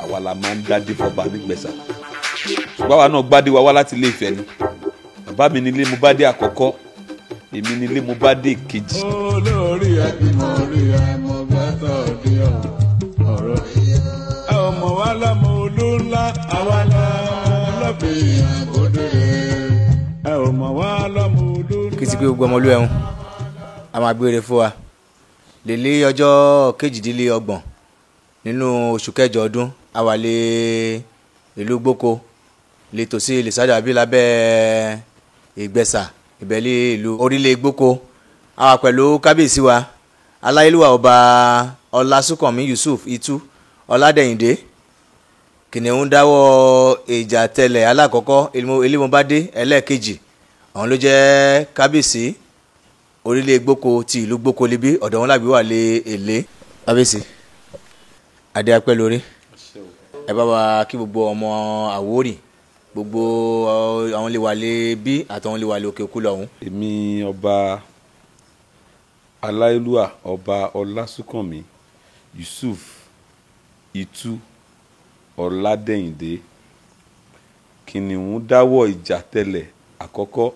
àwa la máa ń dádé fọba nígbẹ̀sà ṣùgbọ́n àwa náà gbádé wa wá láti ilé Ifẹ̀ ni bàbá mi nílé mo bá dé àkọ́kọ́ èmi nílé mo bá dé kejì. olórí ẹbí mo rí ẹ mo gbẹ́tọ̀ dé ọ̀rọ̀ ẹ ò mọ̀ wá lọ́mọ olóńlá àwa lọ́bẹ̀ àgọ́dẹ ẹ ò mọ̀ wá lọ́mọ olóńlá. kí ti pé gbogbo ọmọlú ẹ̀hún a máa gbére fún wa lèlé ọjọ́ kejìdínlọ́gbọ̀n nínú oṣù kẹjọ ọdún a wà lé ìlú gboko lè tòsí lẹ́sàdà bí lábẹ́ ìgbẹ́sà ìbẹ̀lẹ̀ ìlú orílẹ̀ gboko a wà pẹ̀lú kábíyèsí wa aláyélúwà ọba ọlásùnkànmí Yusuf Itu Ọládẹ̀yìndé kìnìún dáwọ́ ìjà tẹ̀lẹ̀ alákọ̀ọ́kọ́ elémobádé ẹlẹ́ẹ̀kejì àwọn ló jẹ́ kábíyèsí orílẹ̀ gboko ti ìlú gboko libi ọ̀dọ̀ wọn làgbé wà lé èlé kábíyèsí adé apẹ́ lórí ẹ bá wa kí gbogbo ọmọ Àwórì gbogbo àwọn lè wà lé bí àtàwọn lè wà lé òkè òkú lọ́hùn. èmi ọba aláyélúwà ọba ọlásùnkànmí Yusuf Itu Ọládẹ̀yìndé kìnìún dáwọ́ ìjà tẹ̀lẹ̀ àkọ́kọ́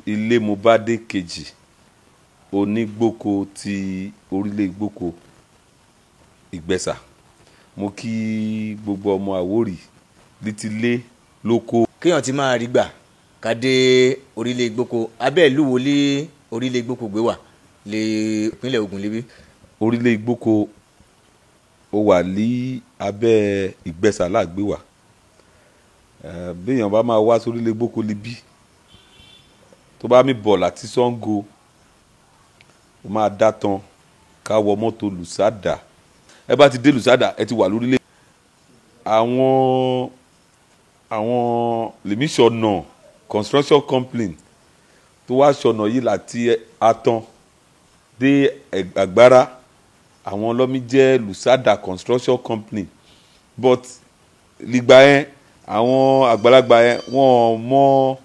ilé mo bá dé kejì onígbòko ti orílẹ̀ gboko ìgbẹ́sà mo kí gbogbo ọmọ Àwórì létílé lóko. kéèyàn ti máa rí gbà ká dé orílẹ̀ gboko abẹ́ ìlú wo lé orílẹ̀ gboko gbé wà lé ìpínlẹ̀ Ògùn lébi. orílẹ̀ gboko ó wà ní abẹ́ ìgbẹ́sà láàgbé wà béèyàn bá máa wá sórílẹ̀ gboko líbí tó bá mi bọ̀ láti Ṣàngó ó máa dá tán ká wọ mọ́tò Lùsádà ẹ bá ti dé Lùsádà ẹ ti wà lórílẹ̀. àwọn lèmi ṣọ̀nà construction company tó wá ṣọ̀nà yìí láti Àtàn dé Àgbárá àwọn ọlọ́mí jẹ́ Lùsádà construction company but lìgbà yẹn àwọn àgbàlagbà yẹn wọ́n mọ̀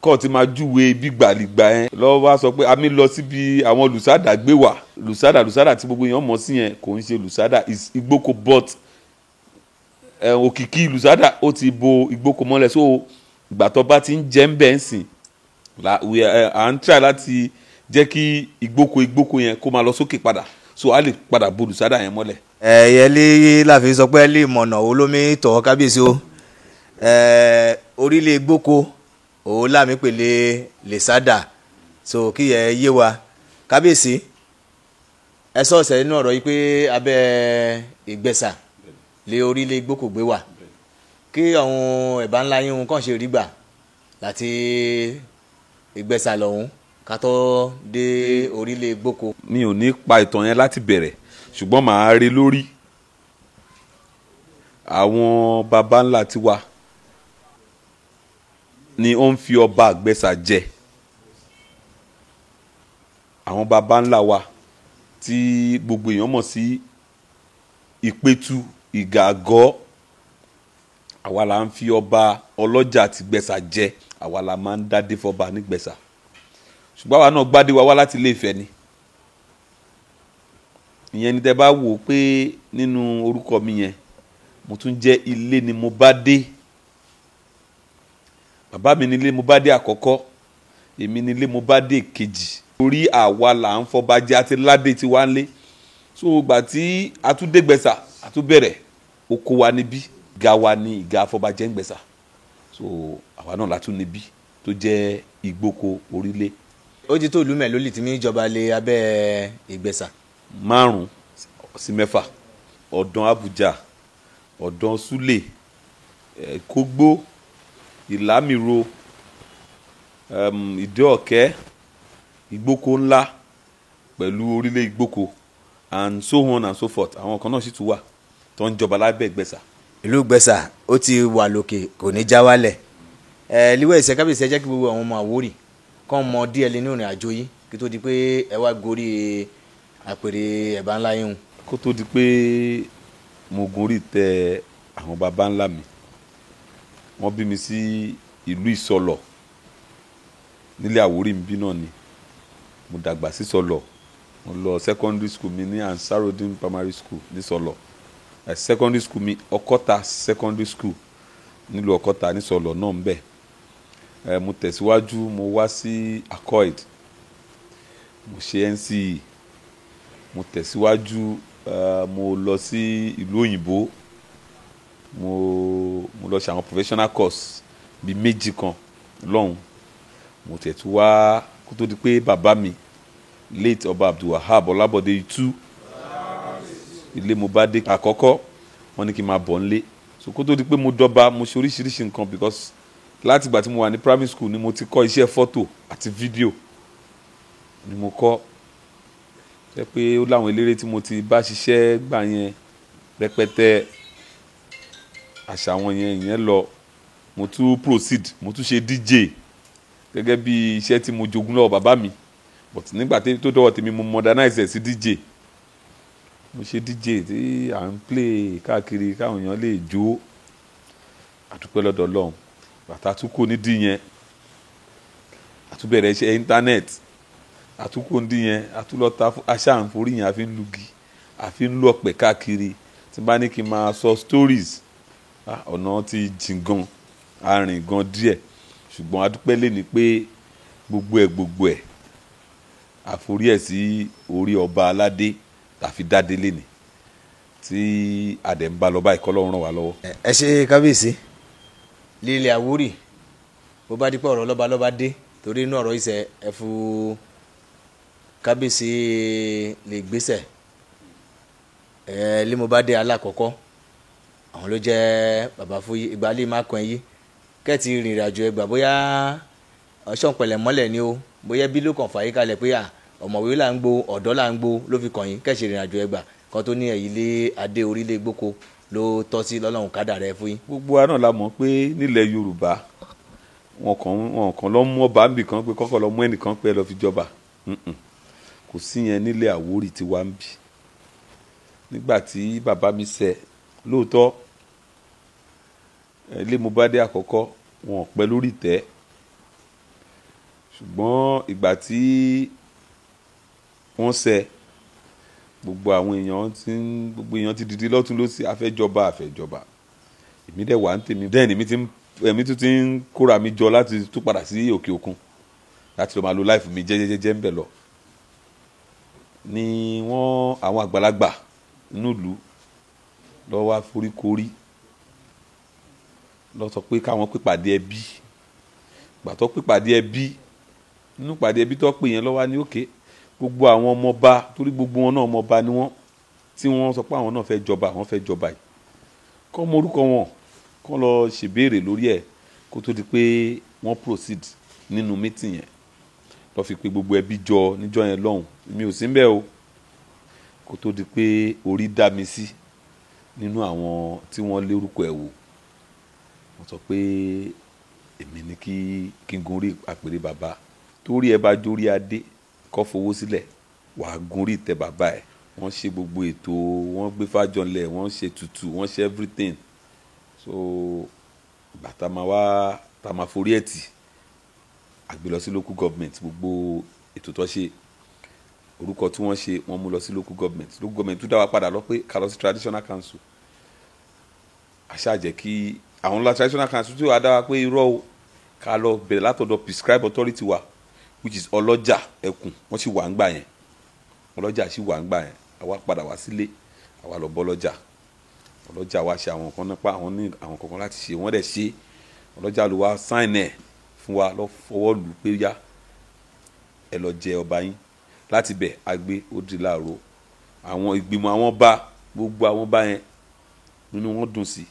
kọ́ ti máa júwe gbígbà lìgbà yẹn lọ́wọ́ wá sọ pé àmì lọ síbi àwọn Lùsádà gbé wà Lùsádà tí gbogbo èèyàn mọ̀ sí yẹn kò ń ṣe Lùsádà Ìgbòko but òkìkí Lùsádà ó ti bo Ìgbòko mọ́lẹ̀ so ìgbà tó bá ti ń jẹ́ ń bẹ̀ ń sìn à ń try láti jẹ́ kí Ìgbòko yẹn kó máa lọ sókè padà so a lè padà bo Lùsádà yẹn mọ́lẹ̀. ẹ̀yẹ lè láfi sọ pé ẹ lè mọ̀nà olómi tọ̀ kábíyèsí o orílẹ̀ gboko òun láàmì pèlè lẹ́sàdà so kí ẹ yé wa kábíyèsí ẹ sọ̀ọ̀sẹ̀ nínú ọ̀rọ̀ yìí pé abẹ́ ìgbẹ́sà lé orílẹ̀ gboko gbé wà kí àwọn ẹ̀bá ńlá yín kàn ṣe rí gbà láti ìgbẹ́sà lọ́hùn ká tó dé orílẹ̀ gboko. mi ò ní pa ìtàn yẹn láti bẹ̀rẹ̀ ṣùgbọ́n màá rí lórí àwọn baba ńlá tiwa ni ó ń fi ọba àgbẹ̀sà jẹ àwọn baba ńlá wa tí gbogbo èèyàn mọ̀ sí ìpẹ̀tù ìgàgọ́ àwa la ń fi ọba ọlọ́jà ti gbẹ̀sà jẹ àwa la máa ń dádé fọba nígbẹ̀sà ṣùgbọ́n àwa náà gbádé wa wá láti ilé Ifẹ̀ ni ìyẹn ni tẹ́ bá wò ó pé nínú orúkọ mi yẹn mo tún jẹ́ ilé ni mo bá dé bàbá mi nílé mo bá dé àkọ́kọ́ èmi nílé mo bá dé kejì torí àwa là ń fọba jẹ àti ládé tí wá ń lé so ìgbà tí a tún dé gbẹ̀sà a tún bẹ̀rẹ̀ oko wa níbí ìgà wa ní ìgà afọbajẹ ń gbẹ̀sà so àwa náà látún níbí tó jẹ́ Ìgbòko orílẹ̀. ó ti tó ìlú mẹ́lólì tí mi jọba lé abẹ́ ìgbẹ́sà. 5 sí 6 ọ̀dàn Àbújá ọ̀dàn Súlè Kógbó Ìlámìro Ìdí-Ọ̀kẹ́ Ìgbòko ńlá pẹ̀lú orílẹ̀ Ìgbòko and so on and so forth àwọn kan náà sì tún wà tó ń jọba lábẹ́ Ìgbẹ́sà. ìlú Ìgbẹ́sà ó ti wà lókè kò ní já wálẹ̀ líwẹ̀ ìṣẹ́ kábíyèsí ẹ jẹ́ kí gbogbo àwọn ọmọ Àwórì kàn mọ díẹ̀ lé ní ìrìn àjò yìí kí tó di pé ẹ wá gorí àpèrè ẹ̀bá ńlá yín. kó tó di pé mo gorí tẹ àwọn baba ńlá mi wọ́n bí mi sí ìlú Ìsọlọ̀ nílé Àwórì níbí náà ni mo dàgbà sí Sọlọ. Mo lọ secondary school mi ní Ansarudeen primary school ní Sọlọ. Secondary school mi Ọkọ́ta secondary school nílùú Ọkọ́ta ní Sọlọ náà ń bẹ. Mo tẹ̀síwájú mo wá sí Accoid, mo ṣe NCE, mo tẹ̀síwájú mo lọ sí ìlú òyìnbó, mo lọ ṣe àwọn professional course bíi méjì kan lọ́hùn. Mo tẹ̀tú wá kó tó di pé bàbá mi late Ọba Abdulwahab Ọlábọ̀dé Itu ilé mo bá dé àkọ́kọ́ wọ́n ní kí n máa bọ̀ nílé. So kó tó di pé mo dọ́ba mo ṣe oríṣiríṣi nǹkan because láti ìgbà tí mo wà ní primary school ni mo ti kọ́ iṣẹ́ fọ́tò àti fídíò ni mo kọ́. Jẹ́ pé ó láwọn eléré tí mo ti bá ṣiṣẹ́ gbà yẹn rẹpẹtẹ, àṣà wọn yẹn lọ. Mo tún proceed mo tún ṣe DJ gẹ́gẹ́ bí iṣẹ́ tí mo jogún lọ́wọ́ bàbá mi, but nígbà tó dọ́wọ́ tèmi mo modernize ẹ̀ sí DJ. Mo ṣe DJ tí à ń play káàkiri káwọn èèyàn lè jó. Àdúpẹ́ lọ́dọ̀ Ọlọ́run. Bàtà tún kò ní dí yẹn, àtúbẹ̀rẹ̀ iṣẹ́ internet, àtúkò ní dí yẹn, àtúlọ́ta aṣá à ń forí yẹn àfi ń lugi àfi ń lú ọ̀pẹ̀ káàkiri. Tí bá ní kí n máa sọ stories ọ̀nà ti jìn gan, arìn gan díẹ̀, ṣùgbọ́n adúpẹ́ lé ní pé gbogbo ẹ̀ àforí ẹ̀ sí orí ọba aládé tàfi dáadé lé ní tí adẹ̀ ń bá lọ báyìí k'Ọlọ́run ràn wá lọ́wọ́. ẹ ṣe kábíyèsí lílé Àwórì bó bá dípẹ́ ọ̀rọ̀ lọ́ba dé torí inú ọ̀rọ̀ ìṣẹ̀ ẹ̀fù kábíyèsí lè gbéṣẹ̀ lé mo bá dé alákọ̀ọ́kọ́ àwọn ló jẹ́ bàbá Fúyì ìgbàlè má kan yìí kẹ́ẹ̀tì rìnrìn àjò Ẹ̀gbá bóyá ọ̀ṣọ́npẹ̀lẹ̀ mọ́lẹ̀ ni o bóyá bí ló kàn fàyè kalẹ̀ pé ọ̀mọ̀wé là ń gbó ọ̀dọ́ là ń gbó ló fi kàn yín kẹ́ẹ̀ṣì rìnrìn àjò Ẹ̀gbá kan tó ní ẹ̀yìn lé adé orílẹ̀ gboko ló tọ́ sí lọ́lọ́run kádà rẹ̀ fún yín. Gbogbo wa náà la mọ̀ pé nílẹ̀ Yorùbá wọn kàn lọ mú ọba níbì kan pé kọ́kọ́ lọ mú ẹnìkan pé ẹ lọ fi jọba. Kò sí yẹn nílẹ̀ Àwórì tí wá ń bì. Nígbà tí bàbá mi ṣẹ lóòótọ́ ilé mo bá dé àkọ́kọ́ wọn ò pẹ́ lórí ìtẹ́, ṣùgbọ́n ìgbà tí wọ́n ṣẹ gbogbo èèyàn ti dìde lọ́tún lósì àfẹ́jọba. Èmi dẹ̀ wà ń tèmi dẹ́n èmi tún ti ń kóra mi jọ láti tún padà sí òkè òkun láti lọ máa lo láìfù mi jẹ́jẹ́jẹ́jẹ́ ń bẹ̀ lọ. Ni àwọn àgbàlagbà nínú ìlú lọ wá foríkorí lọ sọ pé káwọn pípàdé ẹbí. Gbàtọ́ pípàdé ẹbí nínú pàdé ẹbí tó pè yẹn lọ́wọ́ ní òkè gbogbo àwọn ọmọọba torí gbogbo wọn náà ọmọọba ni wọ́n tí wọ́n sọ pé àwọn náà fẹ́ jọba yìí kọ́ mọ orúkọ wọn kọ́ lọ ṣèbéèrè lórí ẹ̀ kó tó di pé wọ́n proceed nínú meeting yẹn lọ́ fi pé gbogbo ẹbí jọ níjọ́ yẹn lọ́hùn. Mi ò sí ńbẹ̀ o kó tó di pé orí dá mi sí nínú àwọn tí wọ́n lórúkọ ẹ̀ wò. Wọ́n sọ pé èmi ní kí n gun orí àpèrè bàbá torí ẹ bá jórí adé kọ́ fowó sílẹ̀ wàá gun orí ìtẹ́ bàbá ẹ̀. Wọ́n ṣe gbogbo ètò, wọ́n gbé fájọlẹ̀, wọ́n ṣe tutù, wọ́n ṣe everything. So ìgbà tá máa forí ẹ̀ tì àgbè lọ sí local government. Gbogbo ètò tó ṣe orúkọ tí wọ́n ṣe wọ́n mú lọ sí local government tún dá wa padà lọ pé ká lọ sí traditional council. Àṣà jẹ́ kí àwọn ńlá traditional council tí wàá dá wa pé irọ́ o ká lọ bẹ̀rẹ̀ látọ̀dọ̀ prescribe authority wa which is ọlọ́jà ẹkùn. Wọ́n sì wà ń gbà yẹn, ọlọ́jà sì wà ń gbà yẹn. Àwa padà wá sílé àwa lọ bọ́ ọlọ́jà wa ṣe àwọn nǹkan nípa àwọn ní àwọn kankan láti ṣe wọ́n dẹ̀ ṣe. Ọlọ́jà ló wá sign ẹ̀ fún wa lọ fọwọ́ lù pé yá ẹ lọ jẹ ọba yín. Láti bẹ̀ agbé ó di láàárọ̀ àwọn ìgbìmọ̀ àwọn bá gbogbo àwọn bá yẹn nínú wọn dùn sí.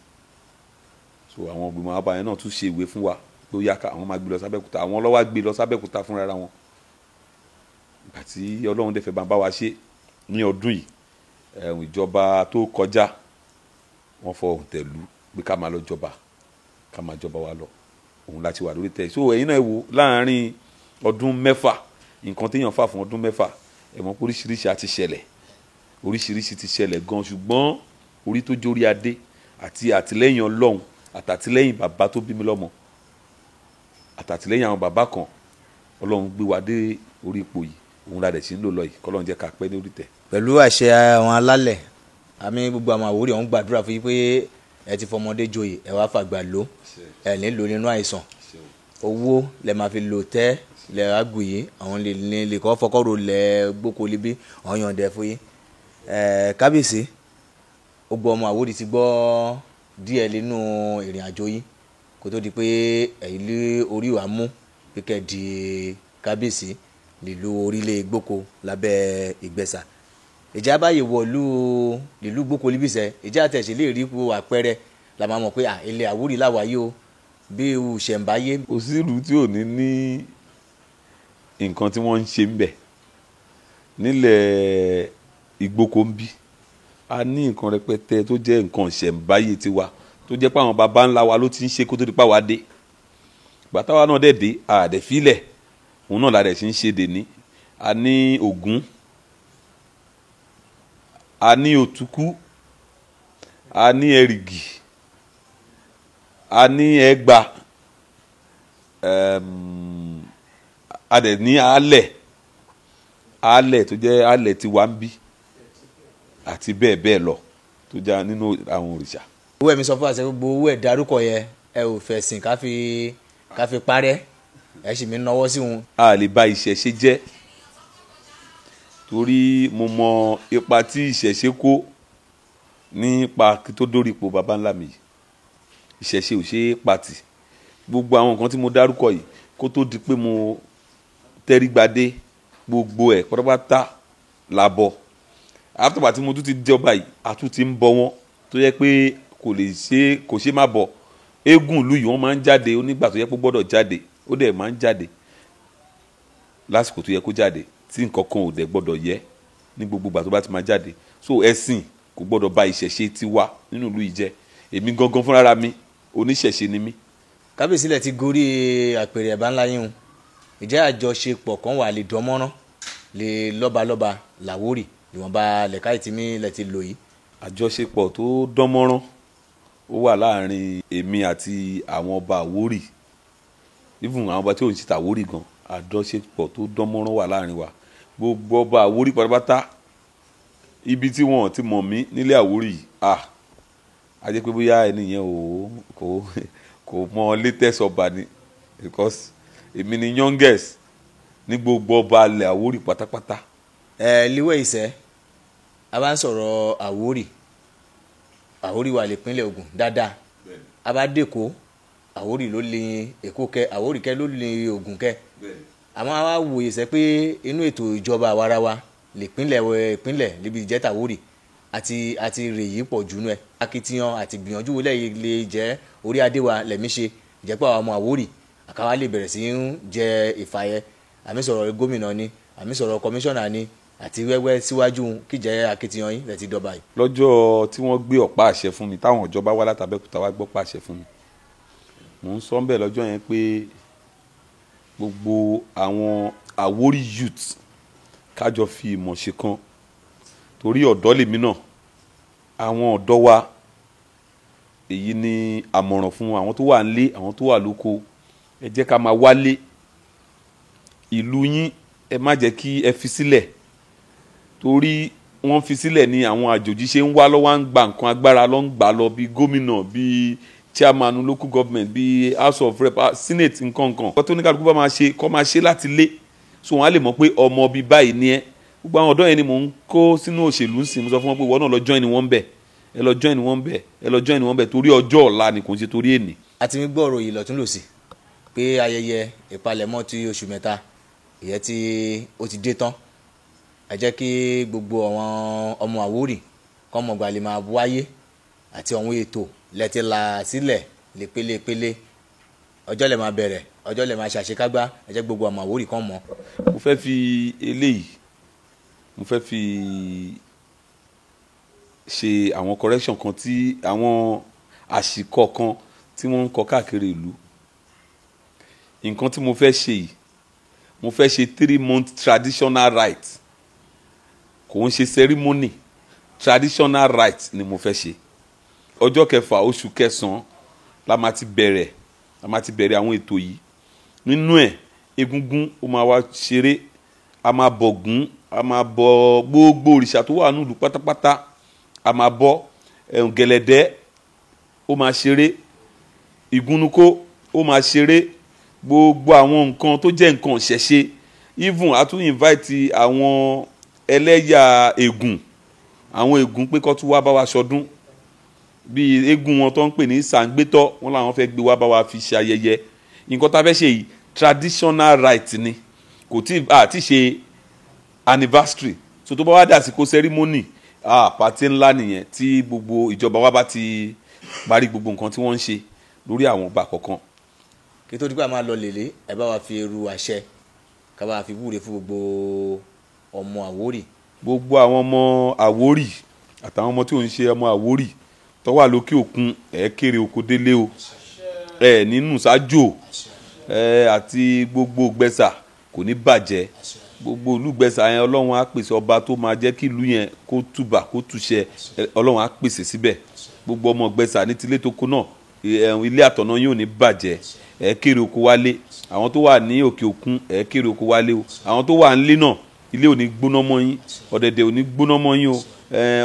So àwọn ìgbìmọ̀ àwọn bá yẹn náà tún ṣe ìwé fún wa pé ó yá ká àwọn máa gbé lọ sábẹ́kúta. Àwọn ọlọ́wà gbé lọ sábẹ́kúta fúnra wọn. Ìgbà tí Ọlọ́run dẹ̀ fẹ́ bá wa ṣe ní ọdún yìí ìjọba tó kọjá wọ́n fọ òǹtẹ̀lú pé ká máa lọ ká máa jọba wa lọ òun láti wà lórí tẹ̀. So ẹ̀yin náà wò láàárín ọdún mẹ́fà nǹkan téèyàn fà fún ọdún mẹ́fà ẹ̀mọ́ oríṣiríṣi àti ṣẹlẹ̀ oríṣiríṣi ti ṣẹlẹ̀ gan, ṣùgbọ́n orí tó jórí adé àti àtìlẹ́yìn Ọlọ́run àtàtìlẹ́yìn bàbá tó bí mi lọ́mọ àtàtìlẹ́yìn àwọn bàbá kan Ọlọ́run gbé wa dé orí ipò yìí òun la dẹ̀ sí ń lò lọ yìí kọ́lọ́run jẹ́ ká pẹ́ ní orí tẹ̀. pẹ̀lú àṣẹ àwọn alálẹ̀ àmì gbogbo àwọn Àwórì ọ̀hún gbàdúrà fún yín pé ẹ ti fọmọdé joyè ẹ wá fàgbà lò ẹ nílò nínú àìsàn owó lẹ máa fi lò tẹ́ lẹ àgùn yìí àwọn lè kọ́ fọkọ́rò lẹ gbóko libi àwọn yọ̀ǹdẹ̀ fún yín. Kábíyèsí gbogbo ọmọ Àwórì ti gbọ́ díẹ̀ nínú ìrìn àjò yìí kó tó di pé ẹ̀yin lé orí wa mú kíkẹ́ di kábíyèsí nílùú orílẹ̀ gbóko lábẹ́ Ìgbẹ̀sà. Ìjà báyìí wọ̀lú nílùú gbóko libisẹ̀ ìjà àtẹ̀sí lè rí àpẹẹrẹ la máa mọ̀ pé ilẹ̀ Àwórì láwàáyé o bí ìṣẹ̀ǹbáyé. kò sí ìlú tí ò ní nǹkan tí wọ́n ń ṣe ń bẹ̀ nílẹ̀ Ìgbóko ń bí a ní nǹkan rẹpẹtẹ tó jẹ́ nǹkan ìṣẹ̀ǹbáyé tiwa tó jẹ́ pé àwọn baba ńlá wa ló ti ń ṣe kó tó di pa wá dé gbàtàwa náà dẹ̀ dé àdẹ̀fílẹ̀ òun náà la dẹ̀ sí ń ṣe dèní. A ní Ògún, a ní Òtúkú, a ní Ẹ̀rìgì, a ní Ẹ̀gbá, a dẹ̀ ní Alẹ̀ tó jẹ́ Alẹ̀ tiwa ń bí àti bẹ́ẹ̀ bẹ́ẹ̀ lọ tó já nínú àwọn òrìṣà. owó ẹ̀mí sọ fún àṣẹ gbogbo owó ẹ̀ dárúkọ yẹn ẹ ò fẹ̀sìn ká fi parẹ́ ẹ sì mí náwó sí wọn. A lè bà ìṣẹ̀ṣe jẹ́ torí mo mọ ipa tí ìṣẹ̀ṣe kó nípa kí tó dórí ipò baba ńlá mi yìí. Ìṣẹ̀ṣe ò ṣe é pati gbogbo àwọn nǹkan tí mo dárúkọ yìí kó tó di pé mo tẹrígbadé gbogbo ẹ̀ pátápátá làbọ̀ àtọ̀bà tí mo tún ti jọba yìí a tún ti ń bọ wọn tó yẹ pé kò ṣe má bọ̀ eégún ìlú yìí wọ́n máa ń jáde onígbà tó yẹ pé gbọ́dọ̀ jáde ó dẹ̀ máa ń jáde lásìkò tó yẹ kó jáde tí nǹkan kan ò dẹ̀ gbọ́dọ̀ yẹ ní gbogbo ìgbà tó bá ti máa jáde so ẹ̀sìn kò gbọ́dọ̀ bà ìṣẹ̀ṣe tiwa nínú ìlú yìí jẹ́ èmi gangan fúnra mi oníṣẹ̀ṣe ni mí. Kábíyèsí lẹ ti gorí àpèrè ẹ̀bá ńlá yín o ìjẹ́ àjọṣepọ̀ kan wà lè dánmọ́rán lè lọ́balọ́ba l'Àwórì ìwọ̀nba lẹ̀ka ìtìmí lẹ ti lò yìí. Àjọṣepọ̀ tó dánmọ́rán ó wà láàrin èmi àti àwọn ọba Àwórì even àwọn ọba tí ò ń ṣe t'Àwórì gan àjọṣepọ̀ tó dánmọ́rán wà láàrin wa gbogbo ọba Àwórì pátápátá ibi tí wọn ti mọ̀ mí nílé Àwórì yìí a jẹ́ pé bóyá ẹni yẹn kò mọ latest ọba ni because èmi ni youngest ní gbogbo ọba ilẹ̀ Àwórì pátápátá. Líwẹ̀ Ìṣẹ́ a bá ń sọ̀rọ̀ Àwórì wà nípínlẹ̀ Ògùn dáadáa a bá dẹ́kọ̀ Àwórì ló lè Èkó kẹ́ Àwórì kẹ́ ló lè Ògùn kẹ́ àmọ́ a wá wòye sẹ́ pé inú ètò ìjọba àwarawa ìpínlẹ̀ níbi ìjẹ́ta Àwórì àti rè yìí pọ̀ jù nú ẹ̀ akitiyan àti gbìyànjú wọlé yìí lè jẹ́ orí adé wa lẹ̀mí ṣe ìjẹ́pọ̀ àwọn ọmọ Àwórì àkáwá lè bẹ̀rẹ̀ sí ń jẹ ìfàyẹ àmì sọ̀rọ̀ gómìnà ni àmì sọ̀rọ̀ kọmíṣánná ni àti wẹ́wẹ́ síwájú kíjẹ́ akitiyan yín lẹ́ti dọ́ba yìí. Lọ́jọ́ tí wọ́n gbé ọ̀pá àṣẹ fún mi táwọn ìjọba wá látàbẹ́kúta wá gbọ́ pàṣẹ fún mi mò ń sọ ń bẹ̀ lọ́jọ́ yẹn pé gbogbo àwọn Àwórì youth kájọ fi ìmọ̀ ṣe kan torí ọ̀dọ́ lèmi náà àwọn ọ̀dọ́ wa èyí ni àmọ̀ràn fún àwọn tó wà nílé àwọn tó wà lóko ẹ jẹ́ ká máa wálé ìlú yín ẹ má jẹ́ kí ẹ fi sílẹ̀ torí wọ́n fi sílẹ̀ ní àwọn àjòjì ṣe ń wá lọ́wọ́ ń gba nǹkan agbára lọ́ ń gbà lọ bíi gómìnà bíi chairman local government bíi house of rep senate nǹkan kan kó tó ní kálukú bá máa ṣe kó máa ṣe láti lé so wọ́n á lè mọ̀ pé ọmọ bíi báyìí ni ẹ́ gbogbo àwọn ọ̀dọ́ yẹn ni mò ń kó sínú òṣèlú ń sìn mo sọ fún wọn pé ìwọ náà lọ join wọn bẹ̀ ẹ lọ join wọn bẹ̀ ẹ lọ join wọn bẹ̀ torí ọjọ́ ọ̀la ni kò ń ṣe torí èní. a ti ń gbọ́ ọ̀rọ̀ yìí lọ́tún lòsì pé ayẹyẹ ìpalẹ̀mọ́ ti oṣù mẹ́ta ìyẹn tí ó ti dé tán ẹ jẹ́ kí gbogbo àwọn ọmọ Àwórì kọ́mọgbà lè máa wáyé àti àwọn ètò lẹ́tí la sílẹ̀ lépélépélé ọjọ́ lè máa bẹ̀rẹ̀ ọjọ́ lè máa ṣàṣekágbá ẹ jẹ́ gbogbo ọmọ Àwórì kan mọ̀. mo fẹ́ fi eléyìí mo fẹ́ fi ṣe àwọn correction kan tí àwọn àṣìkọ kan tí wọ́n ń kọ káàkiri ìlú nǹkan tí mo fẹ́ ṣe yìí mo fẹ́ ṣe 3-month traditional rite kò ń ṣe ceremony traditional rite ni mo fẹ́ ṣe ọjọ́ kẹfà oṣù kẹsàn-án la máa ti bẹ̀rẹ̀ àwọn ètò yìí nínú ẹ̀ egungun ó máa wá ṣeré, a máa bọ Ògún, a máa bọ gbogbo òrìṣà tó wà nílùú pátápátá, a máa bọ gẹ̀lẹ̀dẹ́ ó máa ṣeré, ìgúnnukó ó máa ṣeré, gbogbo àwọn nǹkan tó jẹ́ nǹkan ìṣẹ̀ṣe, even a tún invite àwọn ẹlẹ́yà Ègùn, àwọn Ègùn pé kó tún wá bá wa ṣọdún, bí eégún wọn tó ń pè ní Sàǹgbétọ́, wọn làwọn fẹ́ gbé wá bá wa fi ṣe ayẹyẹ. Nǹkan tá a fẹ́ ṣe yìí traditional right ni, kò tí àti ṣe anniversary, so tó bá wá dàsìkò ceremony pàtí ńlá nìyẹn tí gbogbo ìjọba wa bá ti parí gbogbo nǹkan tí wọ́n ń ṣe lórí àwọn ọba kọ̀ọ̀kan. kí tó dípò máa lọ lèlé ẹ bá wa fi eru àṣẹ ká bá wa fi wúre fún gbogbo ọmọ Àwórì. gbogbo àwọn ọmọ Àwórì àtàwọn ọmọ tí ò ń ṣe ọmọ Àwórì tó wà lókè òkun ẹ kéré oko délé o, ẹ nínú ṣáájò, àti gbogbo Ìgbẹ̀sà kò ní bàjẹ́, gbogbo ìlú Ìgbẹ̀sà yẹn Ọlọ́run á pèsè ọba tó máa jẹ́ kí ìlú yẹn kó túbà kó túṣẹ, Ọlọ́run á pèsè síbẹ̀. gbogbo ọmọ Ìgbẹ̀sà ní tilé tó kó náà ilé àtọ̀nà yóò ní bàjẹ́, ẹ kéré oko wálé, àwọn tó wà ní òkè òkun ẹ kéré oko wálé o, àwọn tó wà nílé náà ilé ò ní gbóná mọ́ yín, ọ̀dẹ̀dẹ̀ ò ní gbóná mọ́ yín o,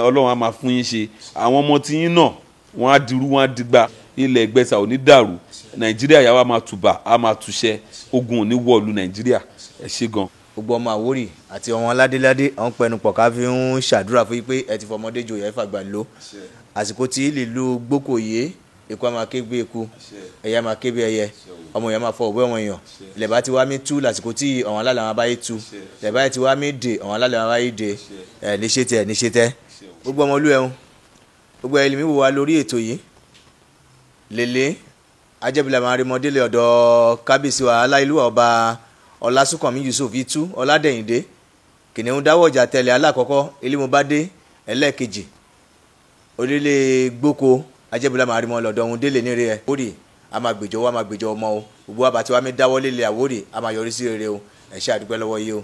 Ọlọ́run á máa fún yín ṣe. àwọn ọmọ tí yín náà wọ́n á dirú wọ́n á digba, ilẹ̀ Ìgbẹ̀sà ò ní dàrú, Nàìjíríà yà wá máa tùbà á máa túṣẹ, ogun ò ní wọ̀lú Nàìjíríà. ẹ ṣé gan. gbogbo ọmọ Àwórì àti ọmọ ládéládé àwọn pẹnupọ̀ ká fi ń ṣàdúrà fún yín pé ẹ ti fọmọdé joyè ẹ fàgbà lọ, àsìkò tí lílu gbókòyé eku a máa ké gbé eku, ẹyẹ a máa ké bí ẹyẹ, ọmọ èèyàn máa fọ òbí ọmọ èèyàn, ilẹ̀ bá ti wá mí tú lásìkò tí àwọn alálẹ̀ wọn bá yé tú, ilẹ̀ bá ti wá mí dè àwọn alálẹ̀ wọn bá yé dè, ẹ̀ ní ṣe tẹ ẹ̀ ní ṣe tẹ. gbogbo ọmọ olú ẹ̀hún gbogbo ẹ̀lẹ́mí wò wá lórí ètò yìí lèlé ajẹ́bílẹ̀ máa rí mọ́délé ọ̀dọ̀ kábíyèsí wa aláìlúwà ọba Ọlásùnkànmí Yusuf Itu Ọládẹ̀yìndé kìnìún dáwọ́jà tẹ̀lé alákọ̀ọ́kọ́ elémobádé ẹlẹ́ẹ̀kejì orílẹ̀ gboko ajẹ́bílẹ̀ máa rí mọ́ lọ́dọ̀ ọ̀hún délé ní rẹ̀ Àwórì a máa gbèjọ́ wa máa gbèjọ́ ọmọ o, gbogbo àbàtí wa mi dáwọ́ lélẹ̀ Àwórì a máa yọrí sí rere o, ẹ ṣé àdúpẹ́ lọ́wọ́ yìí o.